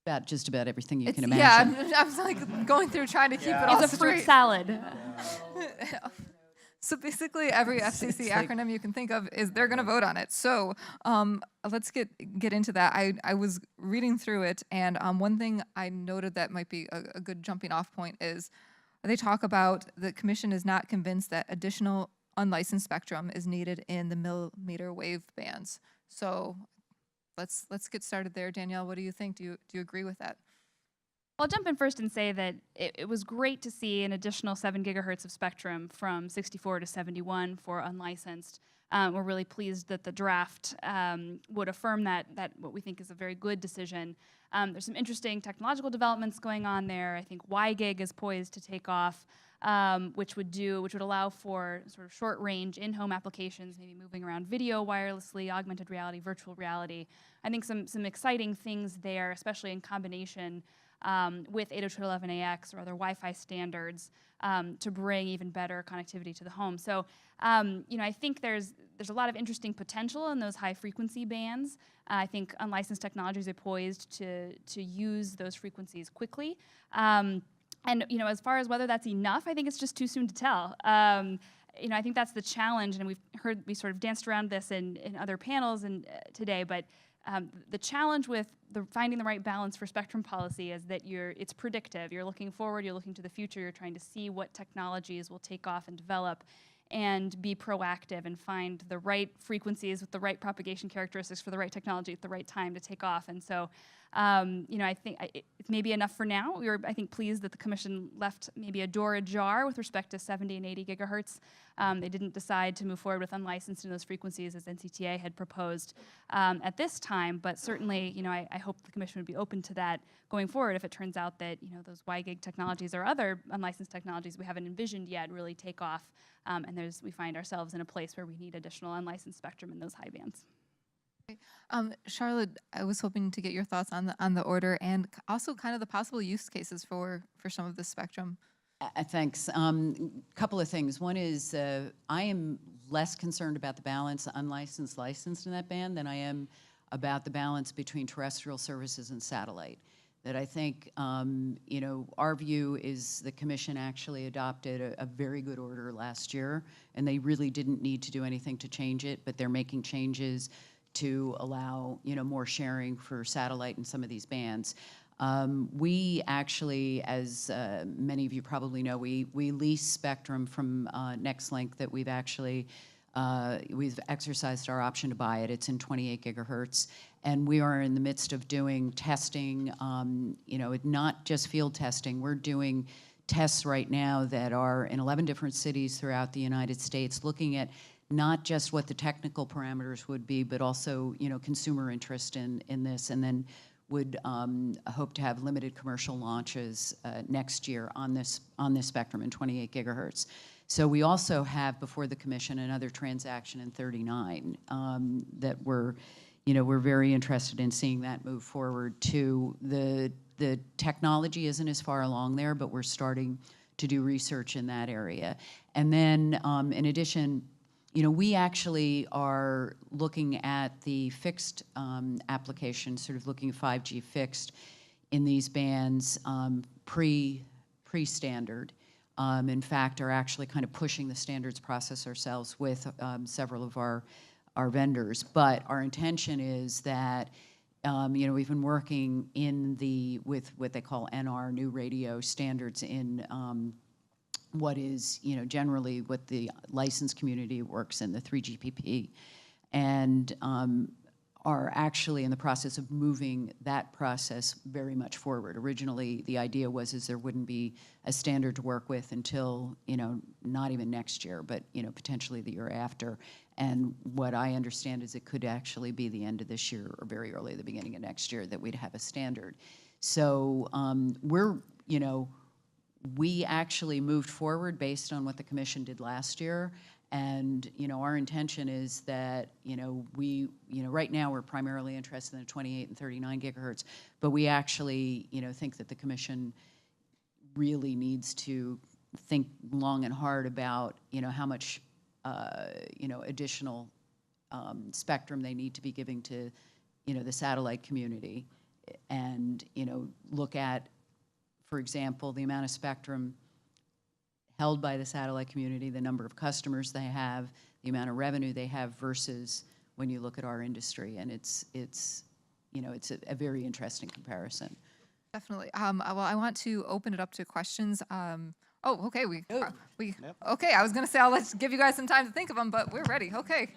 About just about everything you It's, can yeah, imagine. I was like going through trying to keep it all It's a fruit straight. salad. So basically, every FCC like- acronym you can think of is they're going to vote on it. So let's get into that. I was reading through it, and one thing I noted that might be a good jumping off point is they talk about the commission is not convinced that additional unlicensed spectrum is needed in the millimeter wave bands. So let's get started there. Danielle, what do you think? Do you agree with that? I'll jump in first and say that it was great to see an additional 7 gigahertz of spectrum from 64 to 71 for unlicensed. We're really pleased that the draft would affirm that what we think is a very good decision. There's some interesting technological developments going on there. I think WiGig is poised to take off, which would allow for sort of short range in-home applications, maybe moving around video wirelessly, augmented reality, virtual reality. I think some exciting things there, especially in combination with 802.11ax or other Wi-Fi standards to bring even better connectivity to the home. So, I think there's a lot of interesting potential in those high frequency bands. I think unlicensed technologies are poised to use those frequencies quickly. And as far as whether that's enough, I think it's just too soon to tell. I think that's the challenge, and we sort of danced around this in other panels today, but the challenge with finding the right balance for spectrum policy is that it's predictive. You're looking forward, you're looking to the future, you're trying to see what technologies will take off and develop and be proactive and find the right frequencies with the right propagation characteristics for the right technology at the right time to take off. And so, I think it's maybe enough for now. We were, I think, pleased that the commission left maybe a door ajar with respect to 70 and 80 gigahertz. They didn't decide to move forward with unlicensed in those frequencies as NCTA had proposed at this time, but certainly, I hope the commission would be open to that going forward if it turns out that, those WiGig technologies or other unlicensed technologies we haven't envisioned yet really take off, and we find ourselves in a place where we need additional unlicensed spectrum in those high bands. Charlotte, I was hoping to get your thoughts on the order and also kind of the possible use cases for some of this spectrum. Thanks. Couple of things. One is I am less concerned about the balance unlicensed, licensed in that band than I am about the balance between terrestrial services and satellite. That I think, our view is the commission actually adopted a very good order last year, and they really didn't need to do anything to change it, but they're making changes to allow, more sharing for satellite in some of these bands. We actually, as many of you probably know, we lease spectrum from NextLink that we've actually, we've exercised our option to buy it. It's in 28 gigahertz. And we are in the midst of doing testing, not just field testing. We're doing tests right now that are in 11 different cities throughout the United States, looking at not just what the technical parameters would be, but also, consumer interest in this, and then would hope to have limited commercial launches next year on this spectrum in 28 gigahertz. So we also have before the commission another transaction in 39 that we're very interested in seeing that move forward too. The technology isn't as far along there, but we're starting to do research in that area. And then in addition, we actually are looking at the fixed application, sort of looking at 5G fixed in these bands pre-standard. In fact, are actually kind of pushing the standards process ourselves with several of our our vendors. But our intention is that, we've been working with what they call NR, new radio standards, in what is, generally what the licensed community works in, the 3GPP, and are actually in the process of moving that process very much forward. Originally, the idea was there wouldn't be a standard to work with until, not even next year, but, potentially the year after. And what I understand is it could actually be the end of this year or very early the beginning of next year that we'd have a standard. So we actually moved forward based on what the commission did last year. And, our intention is that, right now we're primarily interested in the 28 and 39 gigahertz, but we actually, think that the commission really needs to think long and hard about, how much, additional spectrum they need to be giving to, the satellite community, and, look at, for example, the amount of spectrum held by the satellite community, the number of customers they have, the amount of revenue they have versus when you look at our industry, and it's a very interesting comparison. Definitely. Well, I want to open it up to questions. Okay. Okay. I was going to say I'll give you guys some time to think of them, but we're ready. Okay.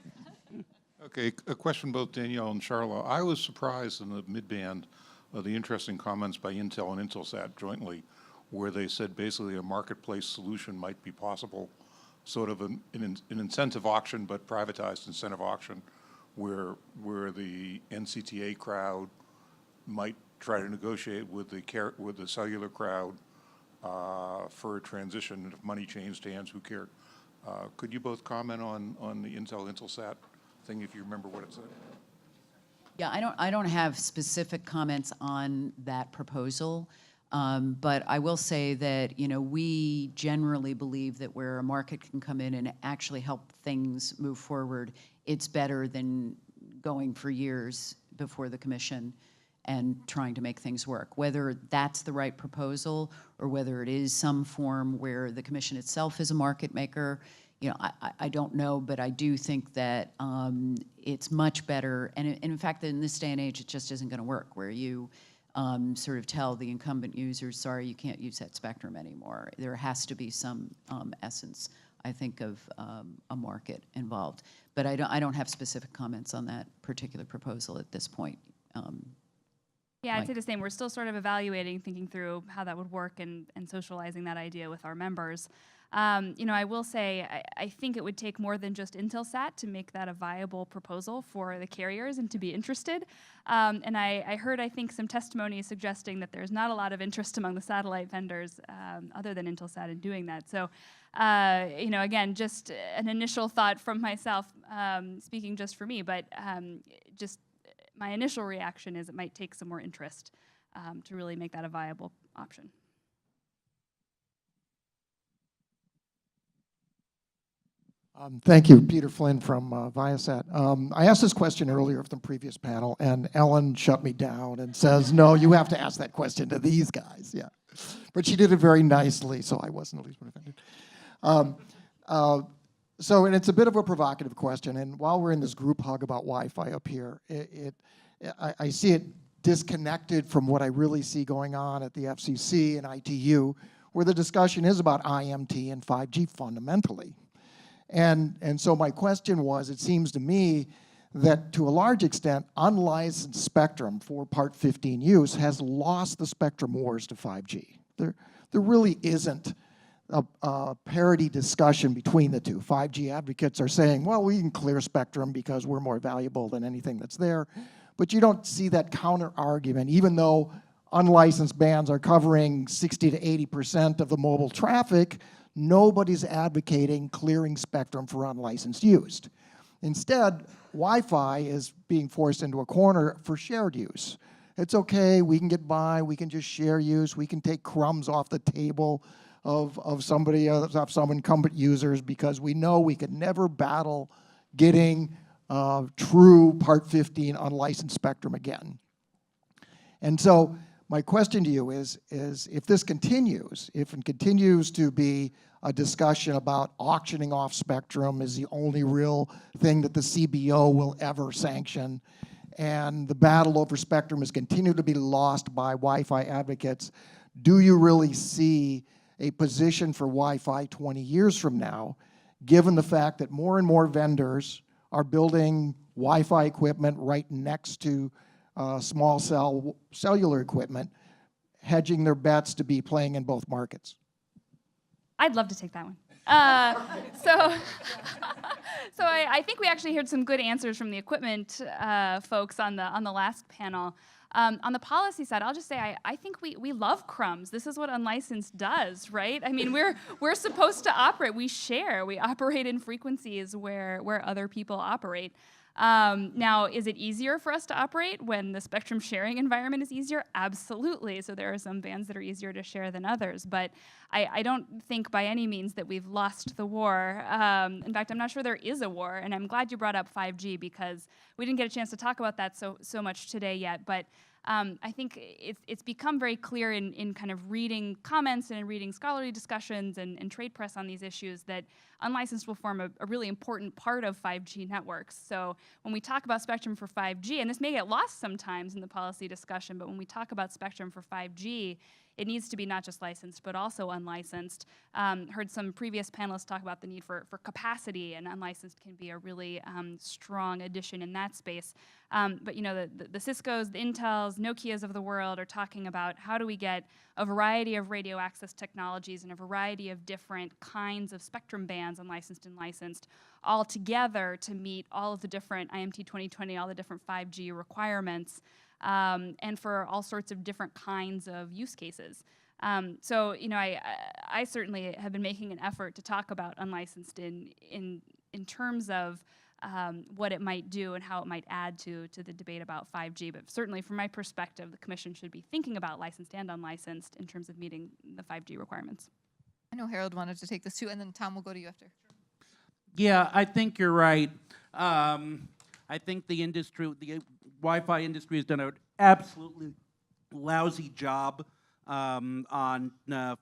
Okay, a question both Danielle and Charla. I was surprised in the mid-band of the interesting comments by Intel and Intelsat jointly, where they said basically a marketplace solution might be possible, sort of an incentive auction, but privatized incentive auction, where the NCTA crowd might try to negotiate with the cellular crowd for a transition. And if money changed hands, who cared? Could you both comment on the Intel-Intelsat thing, if you remember what it said? Yeah, I don't have specific comments on that proposal. But I will say that, we generally believe that where a market can come in and actually help things move forward, it's better than going for years before the commission and trying to make things work. Whether that's the right proposal or whether it is some form where the commission itself is a market maker, I don't know, but I do think that it's much better. And in fact, in this day and age, it just isn't going to work, where you sort of tell the incumbent users, sorry, you can't use that spectrum anymore. There has to be some essence, I think, of a market involved. But I don't have specific comments on that particular proposal at this point. Yeah, I'd say the same. We're still sort of evaluating, thinking through how that would work and socializing that idea with our members. I will say, I think it would take more than just Intelsat to make that a viable proposal for the carriers and to be interested. And I heard, I think, some testimony suggesting that there's not a lot of interest among the satellite vendors other than Intelsat in doing that. So, again, just an initial thought from myself, speaking just for me, but just my initial reaction is it might take some more interest to really make that a viable option. Thank you, Peter Flynn from Viasat. I asked this question earlier from the previous panel, and Ellen shut me down and says, no, you have to ask that question to these guys. Yeah, but she did it very nicely, so I wasn't at least offended. And it's a bit of a provocative question, and while we're in this group hug about Wi-Fi up here, I see it disconnected from what I really see going on at the FCC and ITU, where the discussion is about IMT and 5G fundamentally. And so my question was, it seems to me that to a large extent, unlicensed spectrum for Part 15 use has lost the spectrum wars to 5G. There really isn't a parity discussion between the two. 5G advocates are saying, well, we can clear spectrum because we're more valuable than anything that's there. But you don't see that counter argument, even though unlicensed bands are covering 60 to 80% of the mobile traffic. Nobody's advocating clearing spectrum for unlicensed use. Instead, Wi-Fi is being forced into a corner for shared use. It's okay, we can get by, we can just share use, we can take crumbs off the table of some incumbent users because we know we could never battle getting true Part 15 unlicensed spectrum again. And so my question to you is if this continues, if it continues to be a discussion about auctioning off spectrum is the only real thing that the CBO will ever sanction, and the battle over spectrum has continued to be lost by Wi-Fi advocates, do you really see a position for Wi-Fi 20 years from now, given the fact that more and more vendors are building Wi-Fi equipment right next to small cell cellular equipment, hedging their bets to be playing in both markets? I'd love to take that one. So I think we actually heard some good answers from the equipment folks on the last panel. On the policy side, I'll just say I think we love crumbs. This is what unlicensed does, right? I mean, we're supposed to operate. We share. We operate in frequencies where other people operate. Now, is it easier for us to operate when the spectrum sharing environment is easier? Absolutely. So there are some bands that are easier to share than others. But I don't think by any means that we've lost the war. In fact, I'm not sure there is a war. And I'm glad you brought up 5G because we didn't get a chance to talk about that so much today yet. But I think it's become very clear in kind of reading comments and in reading scholarly discussions and trade press on these issues that unlicensed will form a really important part of 5G networks. So when we talk about spectrum for 5G, and this may get lost sometimes in the policy discussion, but when we talk about spectrum for 5G, it needs to be not just licensed, but also unlicensed. Heard some previous panelists talk about the need for capacity, and unlicensed can be a really strong addition in that space. But you know, the Ciscos, the Intels, Nokias of the world are talking about how do we get a variety of radio access technologies and a variety of different kinds of spectrum bands, unlicensed and licensed, all together to meet all of the different IMT 2020, all the different 5G requirements, and for all sorts of different kinds of use cases. So, you know, I certainly have been making an effort to talk about unlicensed in terms of what it might do and how it might add to the debate about 5G. But certainly from my perspective, the Commission should be thinking about licensed and unlicensed in terms of meeting the 5G requirements. I know Harold wanted to take this too, and then Tom will go to you after. Yeah, I think you're right. I think the industry, the Wi-Fi industry has done an absolutely lousy job on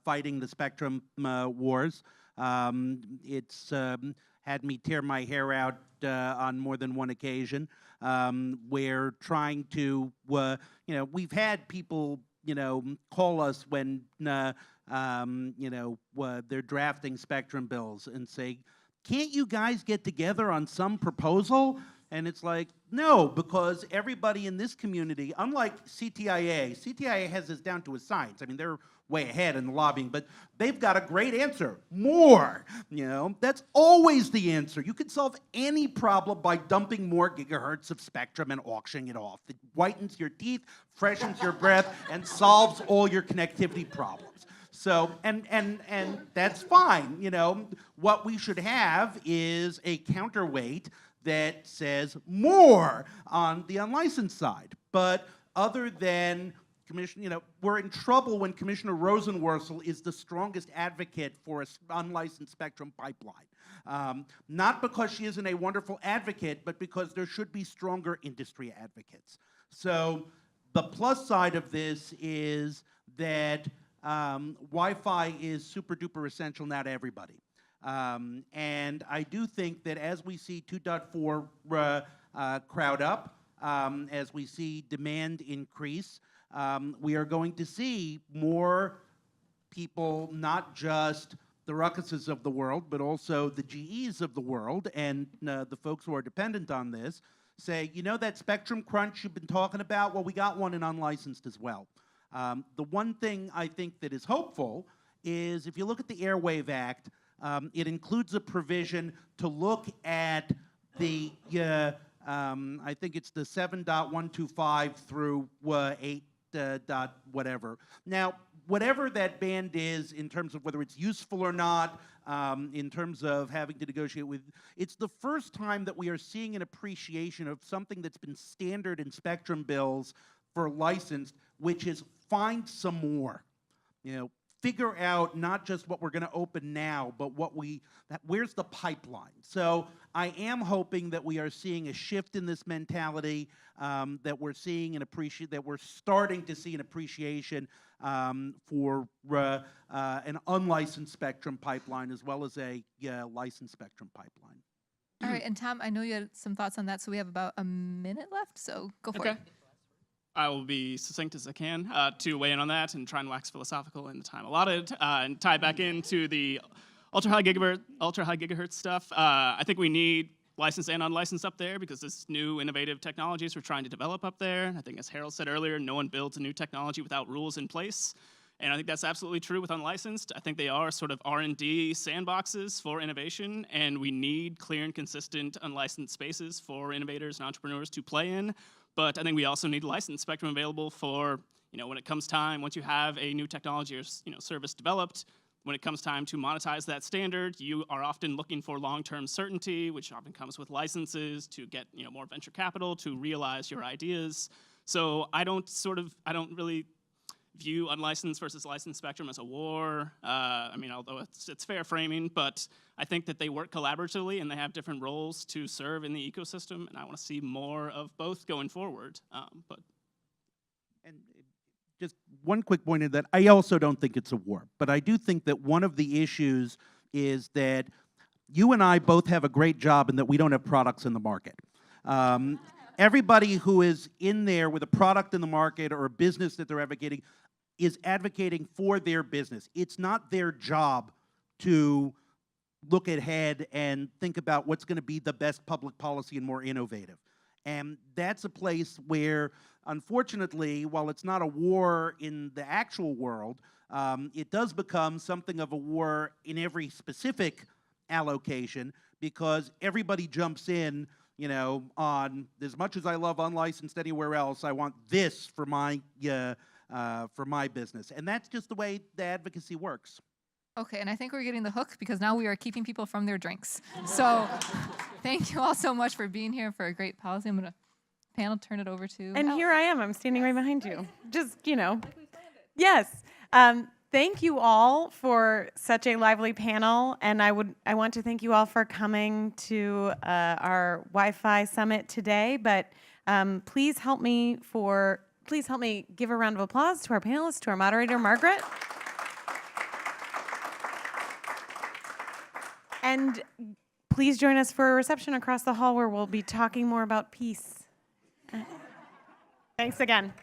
fighting the spectrum wars. It's had me tear my hair out on more than one occasion. We're trying to, you know, we've had people, you know, call us when, you know, they're drafting spectrum bills and say, can't you guys get together on some proposal? And it's like, no, because everybody in this community, unlike CTIA has this down to a science. I mean, they're way ahead in the lobbying, but they've got a great answer. More, you know, that's always the answer. You can solve any problem by dumping more gigahertz of spectrum and auctioning it off. It whitens your teeth, freshens your breath, and solves all your connectivity problems. So, and that's fine, you know. What we should have is a counterweight that says more on the unlicensed side. But other than Commissioner, you know, we're in trouble when Commissioner Rosenworcel is the strongest advocate for an unlicensed spectrum pipeline. Not because she isn't a wonderful advocate, but because there should be stronger industry advocates. So the plus side of this is that Wi-Fi is super duper essential now to everybody. And I do think that as we see 2.4 crowd up, as we see demand increase, we are going to see more people, not just the Ruckuses of the world, but also the GEs of the world and the folks who are dependent on this, say, you know that spectrum crunch you've been talking about? Well, we got one in unlicensed as well. The one thing I think that is hopeful is if you look at the Airwave Act, it includes a provision to look at the, I think it's the 7.125 through 8 dot whatever. Now, whatever that band is in terms of whether it's useful or not, in terms of having to negotiate with, it's the first time that we are seeing an appreciation of something that's been standard in spectrum bills for licensed, which is find some more. You know, figure out not just what we're going to open now, but where's the pipeline. So I am hoping that we are seeing a shift in this mentality, that we're seeing that we're starting to see an appreciation for an unlicensed spectrum pipeline as well as a licensed spectrum pipeline. All right, and Tom, I know you had some thoughts on that, so we have about a minute left, so go for it. I will be succinct as I can to weigh in on that and try and wax philosophical in the time allotted and tie back into the ultra-high gigahertz stuff. I think we need licensed and unlicensed up there because there's new innovative technologies we're trying to develop up there. I think as Harold said earlier, no one builds a new technology without rules in place. And I think that's absolutely true with unlicensed. I think they are sort of R&D sandboxes for innovation, and we need clear and consistent unlicensed spaces for innovators and entrepreneurs to play in. But I think we also need licensed spectrum available for, when it comes time, once you have a new technology or, service developed, when it comes time to monetize that standard, you are often looking for long-term certainty, which often comes with licenses to get, more venture capital to realize your ideas. So I don't really view unlicensed versus licensed spectrum as a war. Although it's fair framing, but I think that they work collaboratively and they have different roles to serve in the ecosystem, and I want to see more of both going forward. And just one quick point in that I also don't think it's a war, but I do think that one of the issues is that you and I both have a great job in that we don't have products in the market. Everybody who is in there with a product in the market or a business that they're advocating is advocating for their business. It's not their job to look ahead and think about what's going to be the best public policy and more innovative. And that's a place where, unfortunately, while it's not a war in the actual world, it does become something of a war in every specific allocation because everybody jumps in, on as much as I love unlicensed anywhere else, I want this for my business. And that's just the way the advocacy works. Okay, and I think we're getting the hook because now we are keeping people from their drinks. So thank you all so much for being here for a great policy. I'm going to turn it over to And here I am. I'm standing right behind you. Just, Yes. Thank you all for such a lively panel, and I want to thank you all for coming to our Wi-Fi summit today. But please help me give a round of applause to our panelists, to our moderator, Margaret. And please join us for a reception across the hall where we'll be talking more about peace. Thanks again.